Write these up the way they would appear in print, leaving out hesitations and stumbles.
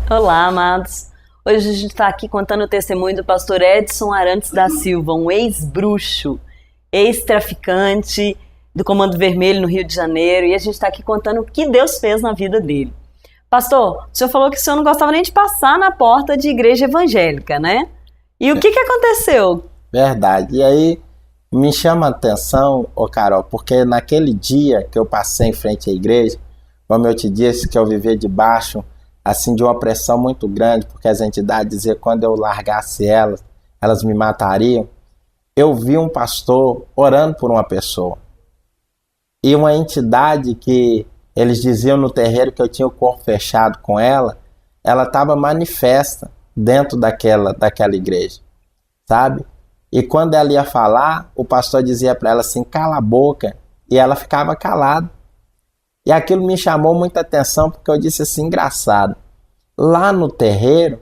Olá, amados. Hoje a gente está aqui contando o testemunho do pastor Edson Arantes da Silva, um ex-bruxo, ex-traficante do Comando Vermelho no Rio de Janeiro, e a gente está aqui contando o que Deus fez na vida dele. Pastor, o senhor falou que o senhor não gostava nem de passar na porta de igreja evangélica, né? E o que aconteceu? Verdade. E aí me chama a atenção, Carol, porque naquele dia que eu passei em frente à igreja, como eu te disse, que eu vivia debaixo assim, de uma pressão muito grande, porque as entidades diziam que quando eu largasse elas me matariam. Eu vi um pastor orando por uma pessoa. E uma entidade que eles diziam no terreiro que eu tinha o corpo fechado com ela estava manifesta dentro daquela igreja, sabe? E quando ela ia falar, o pastor dizia para ela assim, cala a boca, e ela ficava calada. E aquilo me chamou muita atenção, porque eu disse assim, engraçado, lá no terreiro,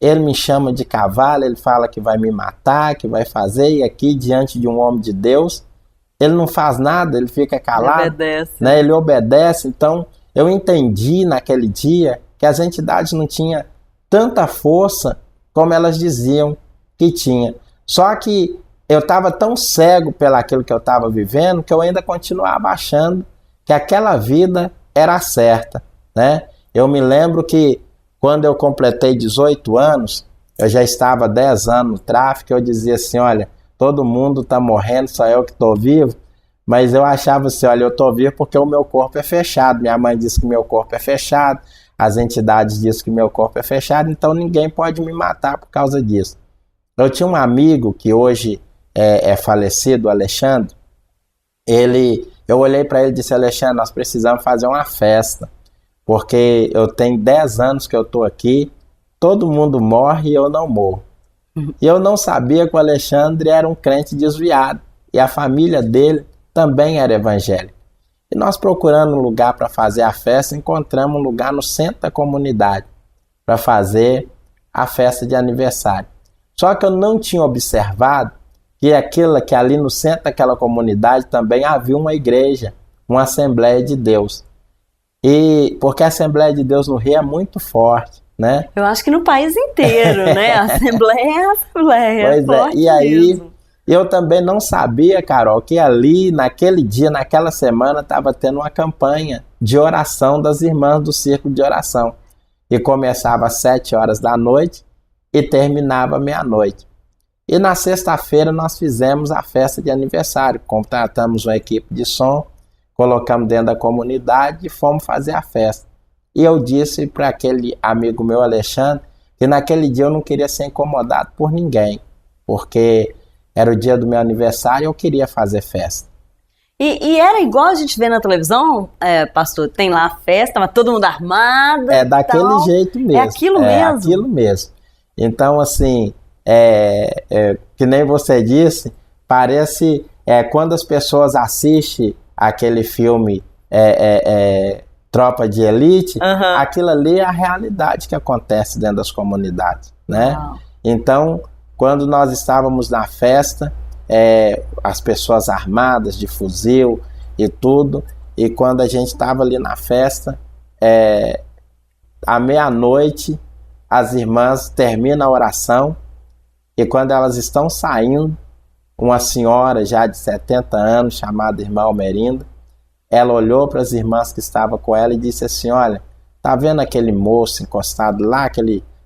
ele me chama de cavalo, ele fala que vai me matar, que vai fazer, e aqui diante de um homem de Deus, ele não faz nada, ele fica calado, né? Ele obedece. Então eu entendi naquele dia que as entidades não tinham tanta força como elas diziam que tinha. Só que eu estava tão cego pelaquilo que eu estava vivendo que eu ainda continuava achando que aquela vida era certa, né? Eu me lembro que quando eu completei 18 anos, eu já estava 10 anos no tráfico, eu dizia assim, olha, todo mundo está morrendo, só eu que estou vivo, mas eu achava assim, olha, eu estou vivo porque o meu corpo é fechado, minha mãe disse que meu corpo é fechado, as entidades dizem que meu corpo é fechado, então ninguém pode me matar por causa disso. Eu tinha um amigo que hoje é falecido, o Alexandre, eu olhei para ele e disse, Alexandre, nós precisamos fazer uma festa, porque eu tenho 10 anos que eu estou aqui, todo mundo morre e eu não morro. E eu não sabia que o Alexandre era um crente desviado, e a família dele também era evangélica. E nós procurando um lugar para fazer a festa, encontramos um lugar no centro da comunidade, para fazer a festa de aniversário. Só que eu não tinha observado que ali no centro daquela comunidade também havia uma igreja, uma Assembleia de Deus. E porque a Assembleia de Deus no Rio é muito forte, né? Eu acho que no país inteiro, né? A Assembleia é a Assembleia. Pois é, e aí eu também não sabia, Carol, que ali, naquele dia, naquela semana, estava tendo uma campanha de oração das irmãs do Círculo de Oração. E começava às 7 horas da noite e terminava meia-noite. E na sexta-feira nós fizemos a festa de aniversário, contratamos uma equipe de som, colocamos dentro da comunidade e fomos fazer a festa. E eu disse para aquele amigo meu, Alexandre, que naquele dia eu não queria ser incomodado por ninguém, porque era o dia do meu aniversário e eu queria fazer festa. E era igual a gente vê na televisão, pastor, tem lá a festa, mas todo mundo armado. É daquele jeito mesmo. É aquilo mesmo? É aquilo mesmo. Então, assim, que nem você disse, parece quando as pessoas assistem aquele filme Tropa de Elite, aquilo ali é a realidade que acontece dentro das comunidades, né? Uau. Então, quando nós estávamos na festa, as pessoas armadas de fuzil e tudo, e quando a gente estava ali na festa, à meia-noite, as irmãs terminam a oração, e quando elas estão saindo, uma senhora já de 70 anos, chamada irmã Almerinda, ela olhou para as irmãs que estavam com ela e disse assim, olha, tá vendo aquele moço encostado lá,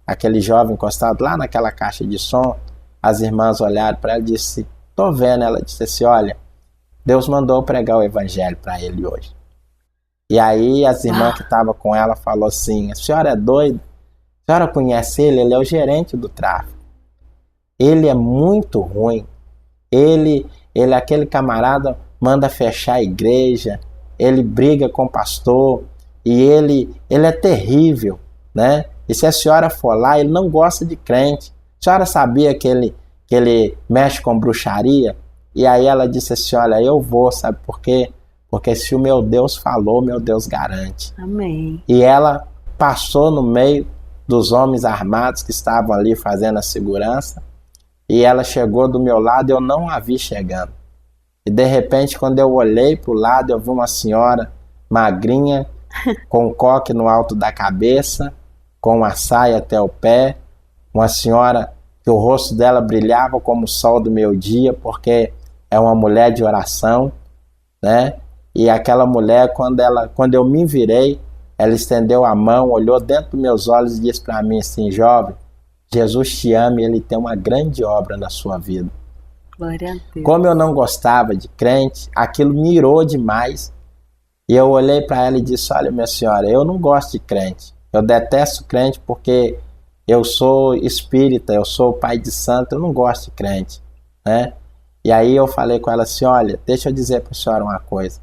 aquele jovem encostado lá naquela caixa de som? As irmãs olharam para ela e disse, tô vendo. Ela disse assim, olha, Deus mandou pregar o evangelho para ele hoje. E aí as irmãs que estavam com ela falou assim, a senhora é doida? A senhora conhece ele? Ele é o gerente do tráfico. Ele é muito ruim. Ele aquele camarada, manda fechar a igreja, ele briga com o pastor, e ele é terrível, né? E se a senhora for lá, ele não gosta de crente. A senhora sabia que ele mexe com bruxaria? E aí ela disse assim, olha, eu vou, sabe por quê? Porque se o meu Deus falou, meu Deus garante. Amém. E ela passou no meio dos homens armados que estavam ali fazendo a segurança, e ela chegou do meu lado e eu não a vi chegando. E de repente, quando eu olhei para o lado, eu vi uma senhora magrinha, com um coque no alto da cabeça, com uma saia até o pé, uma senhora que o rosto dela brilhava como o sol do meio-dia, porque é uma mulher de oração, né? E aquela mulher, quando eu me virei, ela estendeu a mão, olhou dentro dos meus olhos e disse para mim assim: jovem, Jesus te ama e Ele tem uma grande obra na sua vida. Glória a Deus. Como eu não gostava de crente, aquilo me irou demais. E eu olhei para ela e disse: olha, minha senhora, eu não gosto de crente. Eu detesto crente porque eu sou espírita, eu sou pai de santo, eu não gosto de crente, né? E aí eu falei com ela assim: olha, deixa eu dizer para a senhora uma coisa.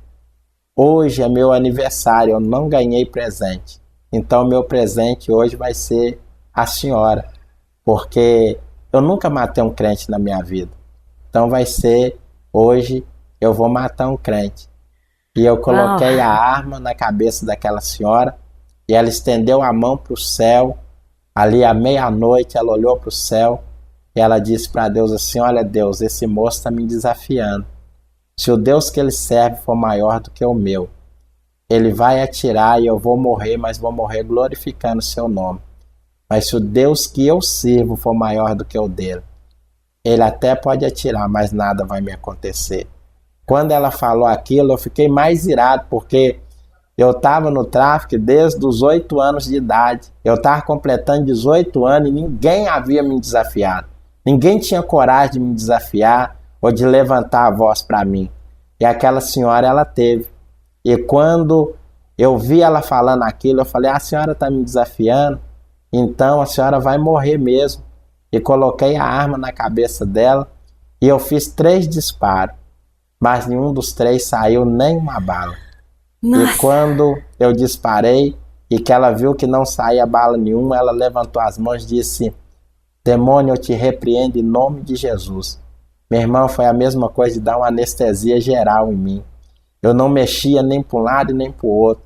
Hoje é meu aniversário, eu não ganhei presente. Então meu presente hoje vai ser a senhora, porque eu nunca matei um crente na minha vida. Então vai ser, hoje eu vou matar um crente. E eu coloquei a arma na cabeça daquela senhora e ela estendeu a mão para o céu. Ali à meia-noite ela olhou para o céu e ela disse para Deus assim: olha Deus, esse moço está me desafiando. Se o Deus que ele serve for maior do que o meu, ele vai atirar e eu vou morrer, mas vou morrer glorificando o seu nome. Mas se o Deus que eu sirvo for maior do que o dele, ele até pode atirar, mas nada vai me acontecer. Quando ela falou aquilo, eu fiquei mais irado, porque eu estava no tráfico desde os 8 anos de idade. Eu estava completando 18 anos e ninguém havia me desafiado. Ninguém tinha coragem de me desafiar ou de levantar a voz para mim. E aquela senhora, ela teve. E quando eu vi ela falando aquilo, eu falei: a senhora está me desafiando? Então a senhora vai morrer mesmo. E coloquei a arma na cabeça dela e eu fiz 3 disparos. Mas nenhum dos 3 saiu nem uma bala. Nossa. E quando eu disparei e que ela viu que não saía bala nenhuma, ela levantou as mãos e disse: demônio, eu te repreendo em nome de Jesus. Meu irmão, foi a mesma coisa de dar uma anestesia geral em mim. Eu não mexia nem para um lado e nem para o outro.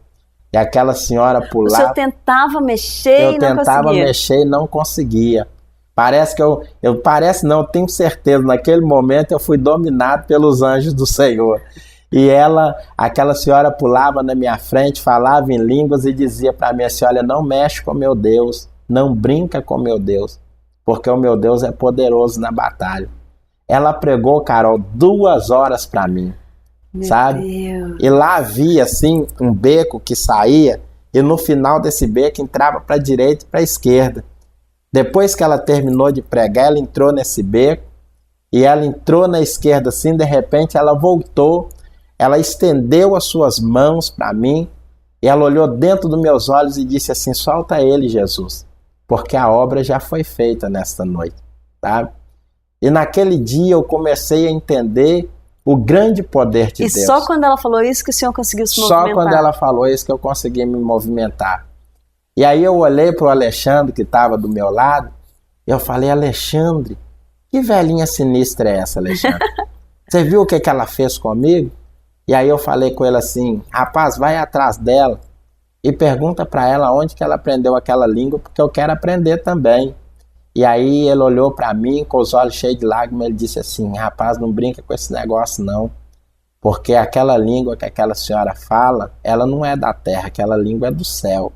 E aquela senhora pulava. O senhor tentava mexer e não conseguia? Eu tentava mexer e não conseguia. Parece que eu tenho certeza, naquele momento eu fui dominado pelos anjos do Senhor. E aquela senhora pulava na minha frente, falava em línguas e dizia para mim assim: olha, não mexe com meu Deus, não brinca com meu Deus, porque o meu Deus é poderoso na batalha. Ela pregou, Carol, 2 horas para mim, sabe? Deus. E lá havia assim um beco que saía e no final desse beco entrava para a direita e para a esquerda. Depois que ela terminou de pregar, ela entrou nesse beco e ela entrou na esquerda assim, de repente ela voltou, ela estendeu as suas mãos para mim e ela olhou dentro dos meus olhos e disse assim: solta ele, Jesus, porque a obra já foi feita nesta noite, tá? E naquele dia eu comecei a entender o grande poder de Deus. E só quando ela falou isso que o senhor conseguiu se movimentar? Só quando ela falou isso que eu consegui me movimentar. E aí eu olhei para o Alexandre que estava do meu lado e eu falei: Alexandre, que velhinha sinistra é essa, Alexandre? Você viu o que ela fez comigo? E aí eu falei com ele assim: rapaz, vai atrás dela e pergunta para ela onde que ela aprendeu aquela língua, porque eu quero aprender também. E aí ele olhou para mim com os olhos cheios de lágrimas, ele disse assim: rapaz, não brinca com esse negócio não, porque aquela língua que aquela senhora fala, ela não é da terra, aquela língua é do céu.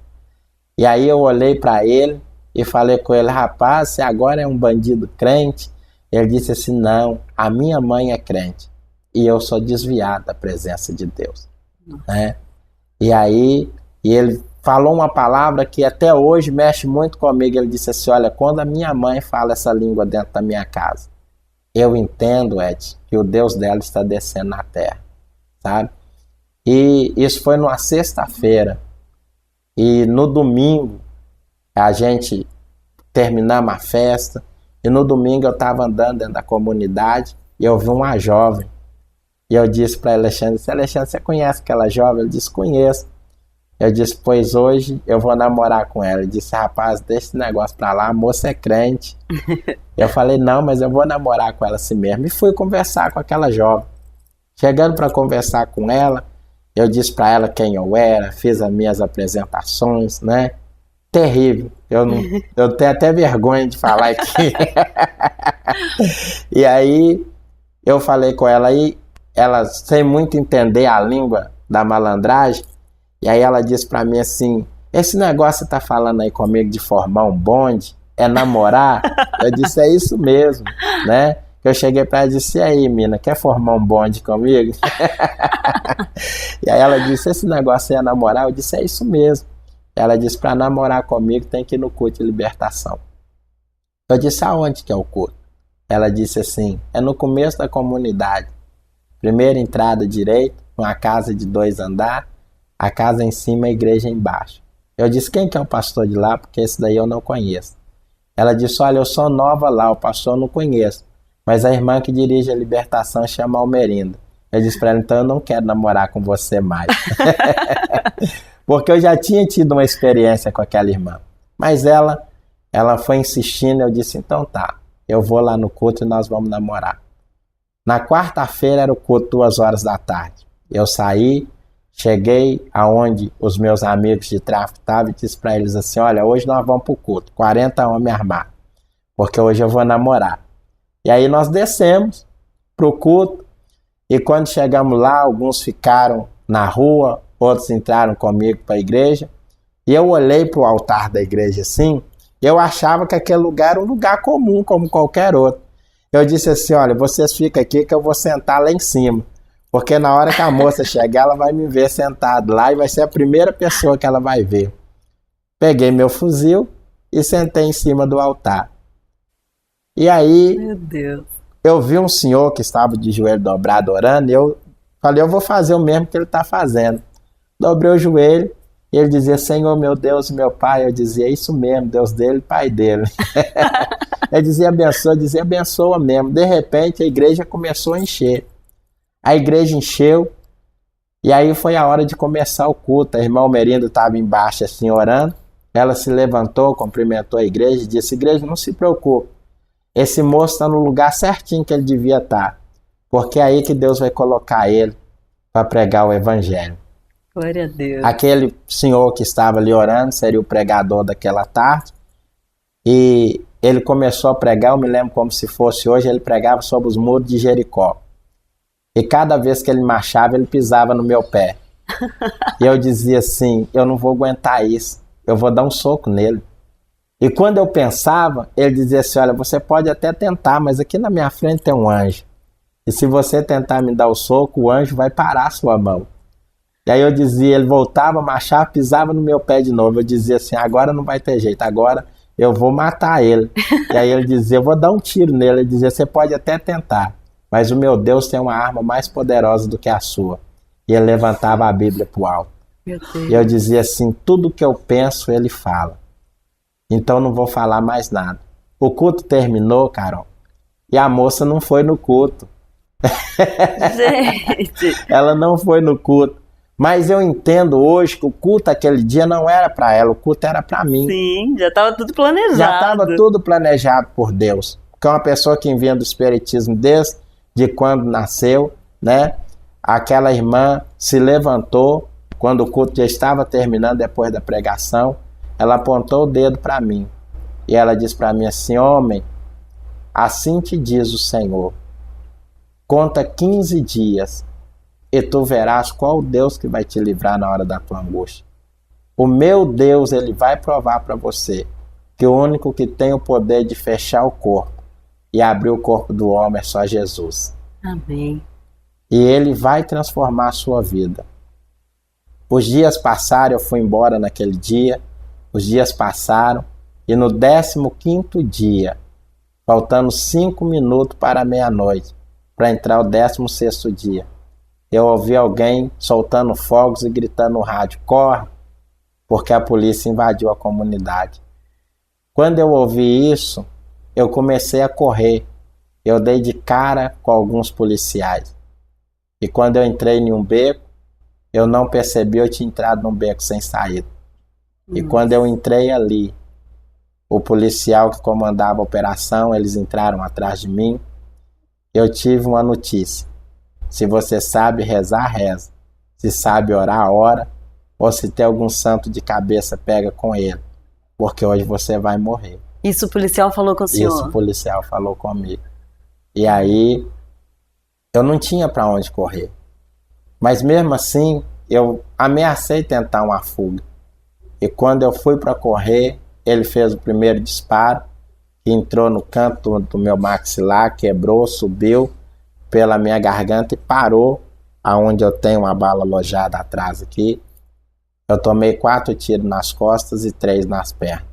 E aí eu olhei para ele e falei com ele: rapaz, você agora é um bandido crente? Ele disse assim: não, a minha mãe é crente e eu sou desviado da presença de Deus, né? E aí ele falou uma palavra que até hoje mexe muito comigo. Ele disse assim: olha, quando a minha mãe fala essa língua dentro da minha casa, eu entendo, Ed, que o Deus dela está descendo na terra, sabe? E isso foi numa sexta-feira. E no domingo a gente terminamos a festa e no domingo eu estava andando dentro da comunidade e eu vi uma jovem e eu disse para Alexandre: Alexandre, você conhece aquela jovem? Ele disse: conheço. Eu disse: pois hoje eu vou namorar com ela. Ele disse: rapaz, deixa esse negócio pra lá, a moça é crente. Eu falei: não, mas eu vou namorar com ela assim mesmo. E fui conversar com aquela jovem. Chegando para conversar com ela, eu disse para ela quem eu era, fiz as minhas apresentações, né? Terrível. Eu tenho até vergonha de falar aqui. E aí eu falei com ela e ela, sem muito entender a língua da malandragem, e aí ela disse para mim assim: esse negócio que você tá falando aí comigo de formar um bonde, é namorar? Eu disse, é isso mesmo, né? Eu cheguei pra ela e disse, e aí, mina, quer formar um bonde comigo? E aí ela disse, esse negócio é namorar? Eu disse, é isso mesmo. Ela disse, para namorar comigo tem que ir no culto de libertação. Eu disse, aonde que é o culto? Ela disse assim, é no começo da comunidade. Primeira entrada direita, uma casa de 2 andares, a casa em cima, a igreja embaixo. Eu disse, quem que é o pastor de lá? Porque esse daí eu não conheço. Ela disse, olha, eu sou nova lá, o pastor eu não conheço. Mas a irmã que dirige a libertação chama Almerinda. Eu disse para ela, então eu não quero namorar com você mais. Porque eu já tinha tido uma experiência com aquela irmã. Mas ela foi insistindo, eu disse, então tá, eu vou lá no culto e nós vamos namorar. Na quarta-feira era o culto, 2 horas da tarde. Eu saí, cheguei aonde os meus amigos de tráfico estavam e disse para eles assim, olha, hoje nós vamos pro culto, 40 homens armados, porque hoje eu vou namorar. E aí nós descemos pro culto e quando chegamos lá, alguns ficaram na rua, outros entraram comigo para a igreja, e eu olhei para o altar da igreja assim, e eu achava que aquele lugar era um lugar comum, como qualquer outro. Eu disse assim, olha, vocês ficam aqui que eu vou sentar lá em cima, porque na hora que a moça chegar, ela vai me ver sentado lá e vai ser a primeira pessoa que ela vai ver. Peguei meu fuzil e sentei em cima do altar. E aí, Meu Deus. eu vi um senhor que estava de joelho dobrado orando, e eu falei, eu vou fazer o mesmo que ele está fazendo. Dobrei o joelho, e ele dizia, Senhor, meu Deus e meu Pai. Eu dizia, isso mesmo, Deus dele e Pai dele. Ele dizia, abençoa, eu dizia, abençoa mesmo. De repente, a igreja começou a encher. A igreja encheu, e aí foi a hora de começar o culto. A irmã Almerinda estava embaixo, assim, orando. Ela se levantou, cumprimentou a igreja e disse, igreja, não se preocupe. Esse moço está no lugar certinho que ele devia estar, porque é aí que Deus vai colocar ele para pregar o evangelho. Glória a Deus. Aquele senhor que estava ali orando seria o pregador daquela tarde, e ele começou a pregar, eu me lembro como se fosse hoje, ele pregava sobre os muros de Jericó, e cada vez que ele marchava, ele pisava no meu pé, e eu dizia assim, eu não vou aguentar isso, eu vou dar um soco nele. E quando eu pensava, ele dizia assim, olha, você pode até tentar, mas aqui na minha frente tem um anjo. E se você tentar me dar o soco, o anjo vai parar a sua mão. E aí eu dizia, ele voltava, marchava, pisava no meu pé de novo. Eu dizia assim, agora não vai ter jeito, agora eu vou matar ele. E aí ele dizia, eu vou dar um tiro nele. Ele dizia, você pode até tentar, mas o meu Deus tem uma arma mais poderosa do que a sua. E ele levantava a Bíblia pro alto. Meu Deus. E eu dizia assim, tudo que eu penso, ele fala. Então não vou falar mais nada. O culto terminou, Carol, e a moça não foi no culto. Gente. Ela não foi no culto. Mas eu entendo hoje que o culto aquele dia não era para ela, o culto era para mim. Sim, já estava tudo planejado. Já estava tudo planejado por Deus. Porque uma pessoa que vinha do espiritismo desde quando nasceu, né? Aquela irmã se levantou quando o culto já estava terminando depois da pregação. Ela apontou o dedo para mim e ela disse para mim assim, homem, assim te diz o Senhor, conta 15 dias e tu verás qual Deus que vai te livrar na hora da tua angústia. O meu Deus, ele vai provar para você que o único que tem o poder de fechar o corpo e abrir o corpo do homem é só Jesus. Amém. E ele vai transformar a sua vida. Os dias passaram, eu fui embora naquele dia. Os dias passaram e no 15º dia, faltando 5 minutos para meia-noite, para entrar o 16º dia, eu ouvi alguém soltando fogos e gritando no rádio, corre, porque a polícia invadiu a comunidade. Quando eu ouvi isso, eu comecei a correr. Eu dei de cara com alguns policiais. E quando eu entrei em um beco, eu não percebi, eu tinha entrado num beco sem saída. E quando eu entrei ali, o policial que comandava a operação, eles entraram atrás de mim. Eu tive uma notícia. Se você sabe rezar, reza. Se sabe orar, ora. Ou se tem algum santo de cabeça, pega com ele. Porque hoje você vai morrer. Isso o policial falou com o senhor? Isso o policial falou comigo. E aí, eu não tinha para onde correr. Mas mesmo assim, eu ameacei tentar uma fuga. E quando eu fui para correr, ele fez o primeiro disparo, entrou no canto do meu maxilar, quebrou, subiu pela minha garganta e parou aonde eu tenho uma bala alojada atrás aqui. Eu tomei 4 tiros nas costas e 3 nas pernas.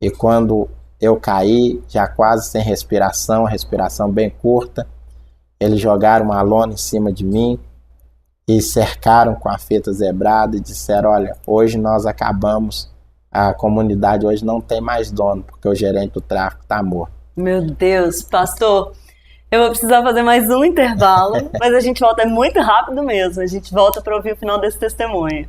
E quando eu caí, já quase sem respiração, respiração bem curta, eles jogaram uma lona em cima de mim e cercaram com a fita zebrada e disseram: olha, hoje nós acabamos, a comunidade hoje não tem mais dono, porque o gerente do tráfico está morto. Meu Deus, pastor, eu vou precisar fazer mais um intervalo, mas a gente volta, é muito rápido mesmo, a gente volta para ouvir o final desse testemunho.